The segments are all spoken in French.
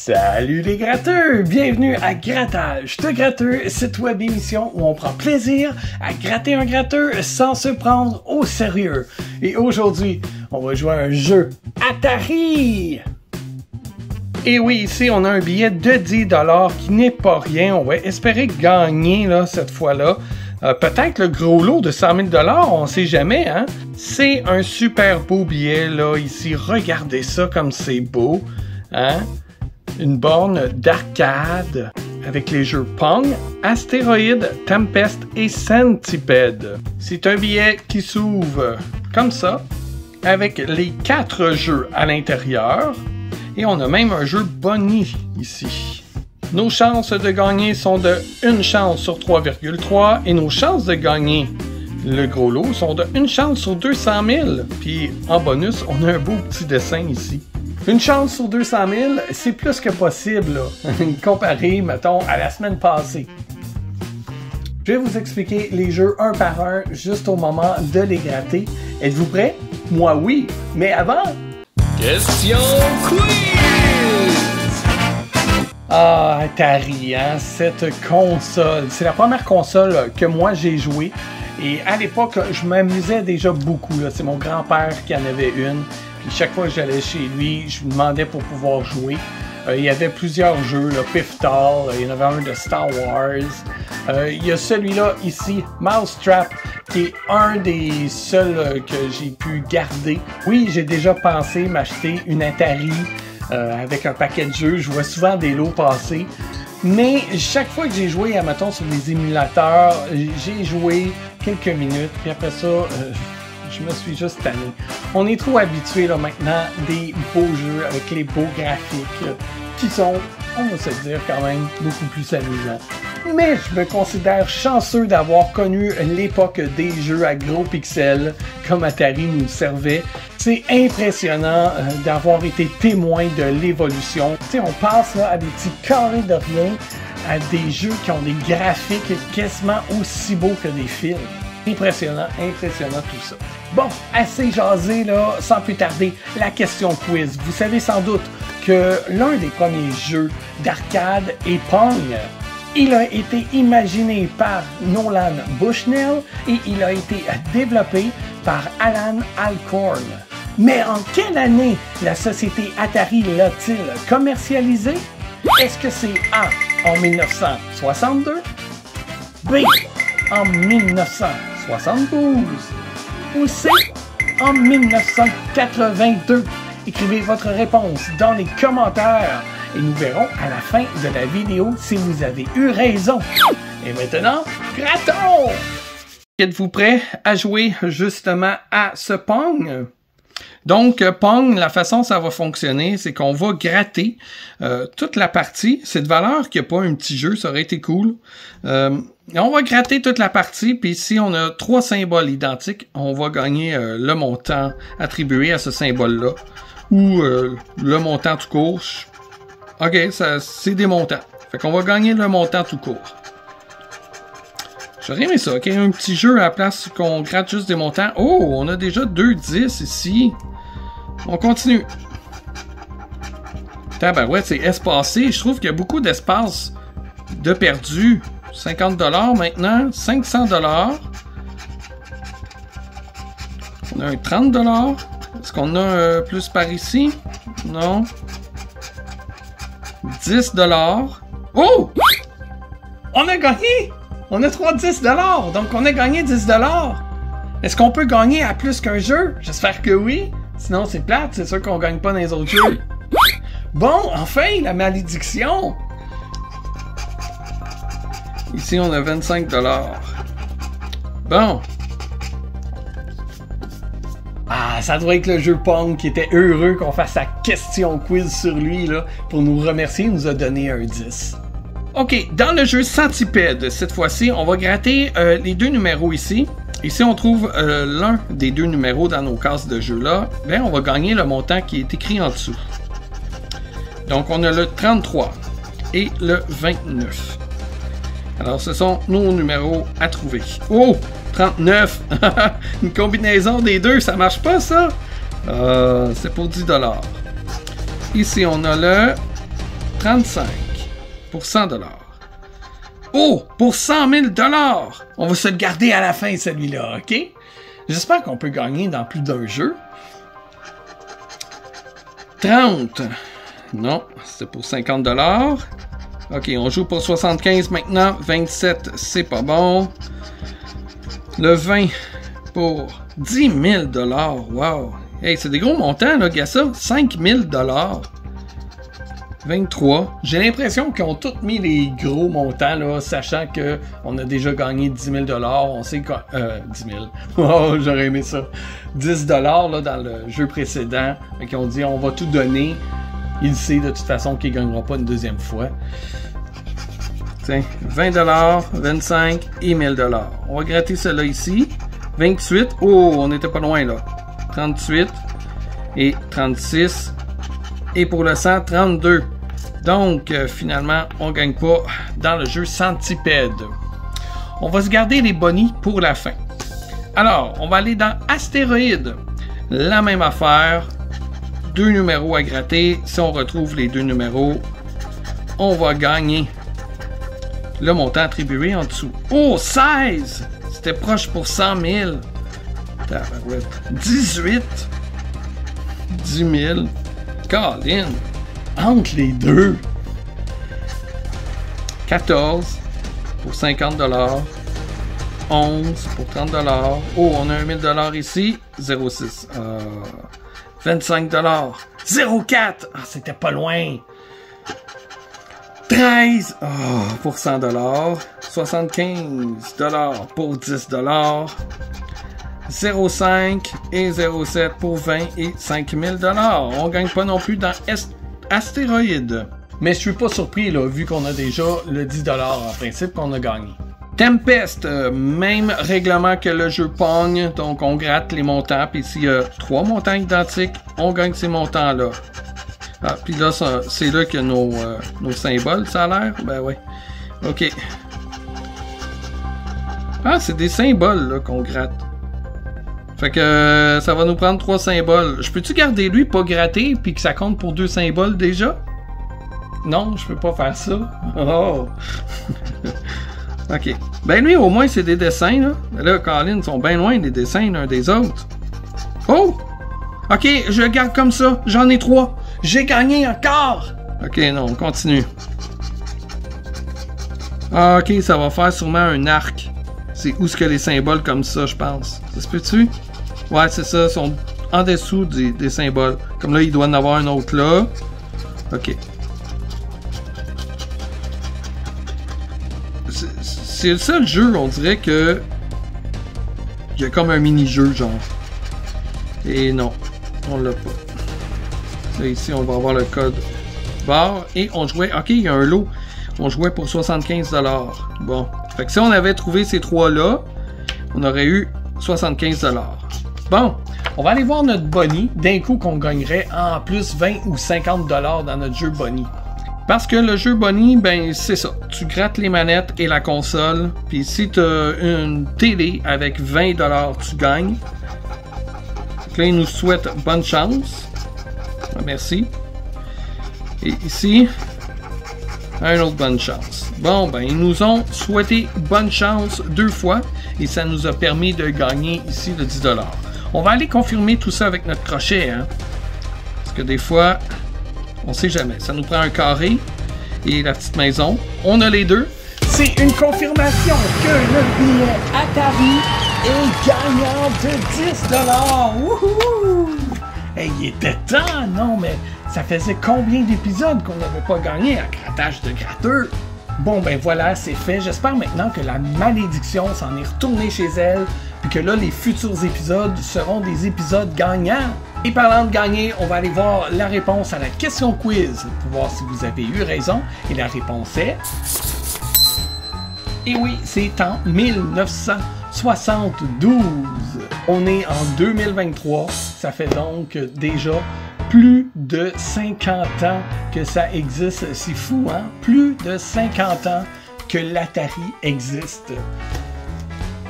Salut les gratteurs! Bienvenue à Grattage, te gratteux, site web émission où on prend plaisir à gratter un gratteur sans se prendre au sérieux. Et aujourd'hui, on va jouer à un jeu Atari! Et oui, ici, on a un billet de 10$ qui n'est pas rien. On va espérer gagner là, cette fois-là. Peut-être le gros lot de 100 000$, on sait jamais, hein? C'est un super beau billet, là, ici. Regardez ça comme c'est beau, hein? Une borne d'arcade avec les jeux Pong, Astéroïde, Tempest et Centipede. C'est un billet qui s'ouvre comme ça, avec les 4 jeux à l'intérieur. Et on a même un jeu Bonnie ici. Nos chances de gagner sont de 1 chance sur 3,3 et nos chances de gagner le gros lot sont de 1 chance sur 200 000. Puis en bonus, on a un beau petit dessin ici. Une chance sur 200 000, c'est plus que possible, là, comparé, mettons, à la semaine passée. Je vais vous expliquer les jeux un par un, juste au moment de les gratter. Êtes-vous prêts? Moi, oui. Mais avant... Question quiz! Ah, Atari, hein, cette console. C'est la première console que moi j'ai jouée. Et à l'époque, je m'amusais déjà beaucoup. C'est mon grand-père qui en avait une. Puis chaque fois que j'allais chez lui, je lui demandais pour pouvoir jouer. Il y avait plusieurs jeux, là, Piftal, il y en avait un de Star Wars. Il y a celui-là ici, Mousetrap, qui est un des seuls que j'ai pu garder. Oui, j'ai déjà pensé m'acheter une Atari avec un paquet de jeux. Je vois souvent des lots passer. Mais chaque fois que j'ai joué, admettons, sur les émulateurs, j'ai joué quelques minutes. Puis après ça... je me suis juste tanné. On est trop habitué là maintenant des beaux jeux avec les beaux graphiques qui sont, on va se dire, quand même beaucoup plus amusants. Mais je me considère chanceux d'avoir connu l'époque des jeux à gros pixels comme Atari nous servait. C'est impressionnant d'avoir été témoin de l'évolution. Tu sais, on passe là à des petits carrés de rien à des jeux qui ont des graphiques quasiment aussi beaux que des films. Impressionnant, impressionnant tout ça. Bon, assez jasé là, sans plus tarder, la question quiz. Vous savez sans doute que l'un des premiers jeux d'arcade est Pong. Il a été imaginé par Nolan Bushnell et il a été développé par Alan Alcorn. Mais en quelle année la société Atari l'a-t-il commercialisé? Est-ce que c'est A en 1962? B en 1972? Ou C en 1982? Écrivez votre réponse dans les commentaires et nous verrons à la fin de la vidéo si vous avez eu raison. Et maintenant, grattons! Êtes-vous prêts à jouer justement à ce Pong? Donc, Pong, la façon ça va fonctionner, c'est qu'on va gratter toute la partie. C'est de valeur qu'il n'y a pas un petit jeu, ça aurait été cool. On va gratter toute la partie, puis si on a 3 symboles identiques, on va gagner le montant attribué à ce symbole-là. Ou le montant tout court. OK, c'est des montants. Fait qu'on va gagner le montant tout court. J'aurais aimé ça, OK? Un petit jeu à la place qu'on gratte juste des montants. Oh, on a déjà 2 10 ici. On continue. Tabarouette, c'est espacé. Je trouve qu'il y a beaucoup d'espace de perdu. 50$ maintenant. 500$. On a un 30$. Est-ce qu'on a plus par ici? Non. 10$. Oh! On a gagné! On a 3 10$, donc on a gagné 10$. Est-ce qu'on peut gagner à plus qu'un jeu? J'espère que oui. Sinon, c'est plate, c'est sûr qu'on gagne pas dans les autres jeux. Bon, enfin, la malédiction! Ici, on a 25$. Bon. Ah, ça doit être le jeu Pong qui était heureux qu'on fasse la question quiz sur lui, là, pour nous remercier, il nous a donné un 10. OK, dans le jeu Centipede, cette fois-ci, on va gratter les 2 numéros ici. Ici, on trouve l'un des 2 numéros dans nos cases de jeu-là. Bien, on va gagner le montant qui est écrit en dessous. Donc, on a le 33 et le 29. Alors, ce sont nos numéros à trouver. Oh! 39! Une combinaison des deux, ça marche pas, ça? C'est pour 10$. Ici, on a le 35 pour 100 $. Oh! Pour 100 000 $! On va se le garder à la fin, celui-là, OK? J'espère qu'on peut gagner dans plus d'un jeu. 30. Non, c'était pour 50 $. OK, on joue pour 75 maintenant. 27, c'est pas bon. Le 20 pour 10 000 $. Wow! Hey, c'est des gros montants, là, gars, ça. 5 000 $. 23. J'ai l'impression qu'ils ont tous mis les gros montants, là, sachant qu'on a déjà gagné 10 000 $. On sait que... 10 000. Oh, j'aurais aimé ça. 10 $, là, dans le jeu précédent. Et qu'ils ont dit, on va tout donner. Il sait de toute façon qu'il ne gagnera pas une deuxième fois. Tiens, 20 $, 25 et 1000 $. On va gratter cela ici. 28. Oh, on n'était pas loin, là. 38 et 36. Et pour le 100, 32. Donc, finalement, on ne gagne pas dans le jeu Centipede. On va se garder les bonnies pour la fin. Alors, on va aller dans Astéroïde. La même affaire. 2 numéros à gratter. Si on retrouve les 2 numéros, on va gagner le montant attribué en dessous. Oh, 16! C'était proche pour 100 000. 18. 10 000. Colin. Entre les deux. 14 pour 50 $. 11 pour 30 $. Oh, on a 1 000 $ ici. 0,6. 25 $. 0,4. Ah, c'était pas loin. 13 pour 100 $. 75 $ pour 10 $. 0,5 et 0,7 pour 20 et 5 000 $. On gagne pas non plus dans Astéroïde. Mais je suis pas surpris, là, vu qu'on a déjà le 10 $ en principe qu'on a gagné. Tempest, même règlement que le jeu Pong, donc on gratte les montants, puis s'il y a 3 montants identiques, on gagne ces montants-là. Ah, puis là, c'est là qu'il y a nos symboles, ça a l'air? Ben oui. OK. Ah, c'est des symboles, là, qu'on gratte. Fait que ça va nous prendre 3 symboles. Je peux-tu garder lui, pas gratter, puis que ça compte pour 2 symboles déjà? Non, je peux pas faire ça. Oh! OK. Ben lui, au moins, c'est des dessins, là. Là, Colin, ils sont bien loin des dessins l'un des autres. Oh! OK, je le garde comme ça. J'en ai 3. J'ai gagné encore! OK, non, on continue. Ah, OK, ça va faire sûrement un arc. C'est où est-ce que les symboles comme ça, je pense. Ça se peut-tu? Ouais, c'est ça. Ils sont en dessous des symboles. Comme là, il doit en avoir un autre là. OK. C'est le seul jeu, on dirait que... il y a comme un mini-jeu, genre. Et non, on l'a pas. Là, ici, on va avoir le code barre. Et on jouait... OK, il y a un lot. On jouait pour 75 $. Bon. Fait que si on avait trouvé ces 3-là, on aurait eu 75 $. Bon. On va aller voir notre Bonnie. D'un coup, qu'on gagnerait en plus 20 ou 50 $ dans notre jeu Bonnie. Parce que le jeu Bonnie, ben c'est ça. Tu grattes les manettes et la console. Puis si tu as une télé avec 20 $, tu gagnes. Donc là, il nous souhaite bonne chance. Merci. Et ici, une autre bonne chance. Bon, ben ils nous ont souhaité bonne chance 2 fois. Et ça nous a permis de gagner ici le 10 $. On va aller confirmer tout ça avec notre crochet. Hein? Parce que des fois... on sait jamais. Ça nous prend un carré et la petite maison. On a les deux. C'est une confirmation que le billet Atari est gagnant de 10 $. Wouhou! Hey, il était temps, non, mais ça faisait combien d'épisodes qu'on n'avait pas gagné à grattage de gratteux? Bon, ben voilà, c'est fait. J'espère maintenant que la malédiction s'en est retournée chez elle, puis que là, les futurs épisodes seront des épisodes gagnants. Et parlant de gagner, on va aller voir la réponse à la question quiz pour voir si vous avez eu raison. Et la réponse est... et oui, c'est en 1972. On est en 2023. Ça fait donc déjà plus de 50 ans que ça existe. C'est fou, hein? Plus de 50 ans que l'Atari existe.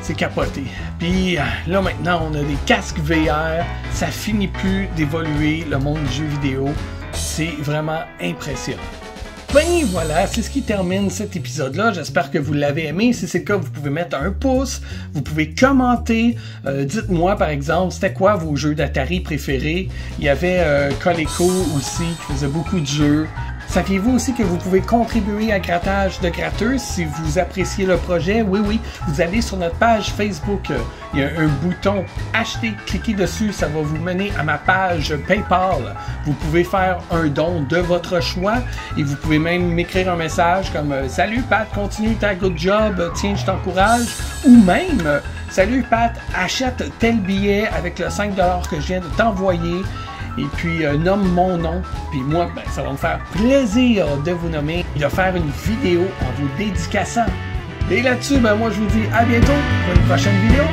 C'est capoté. Puis là maintenant, on a des casques VR. Ça finit plus d'évoluer le monde du jeu vidéo. C'est vraiment impressionnant. Ben voilà, c'est ce qui termine cet épisode-là. J'espère que vous l'avez aimé. Si c'est le cas, vous pouvez mettre un pouce, vous pouvez commenter. Dites-moi, par exemple, c'était quoi vos jeux d'Atari préférés? Il y avait Coleco aussi, qui faisait beaucoup de jeux. Saviez-vous aussi que vous pouvez contribuer à Grattage de Gratteux si vous appréciez le projet? Oui, vous allez sur notre page Facebook. Il y a un bouton « Acheter ». Cliquez dessus, ça va vous mener à ma page PayPal. Vous pouvez faire un don de votre choix et vous pouvez même m'écrire un message comme « Salut Pat, continue ta good job, tiens, je t'encourage » ou même « Salut Pat, achète tel billet avec le 5$ que je viens de t'envoyer ». Et puis nomme mon nom, puis moi, ben, ça va me faire plaisir de vous nommer et de faire une vidéo en vous dédicaçant. Et là-dessus, ben, moi je vous dis à bientôt pour une prochaine vidéo.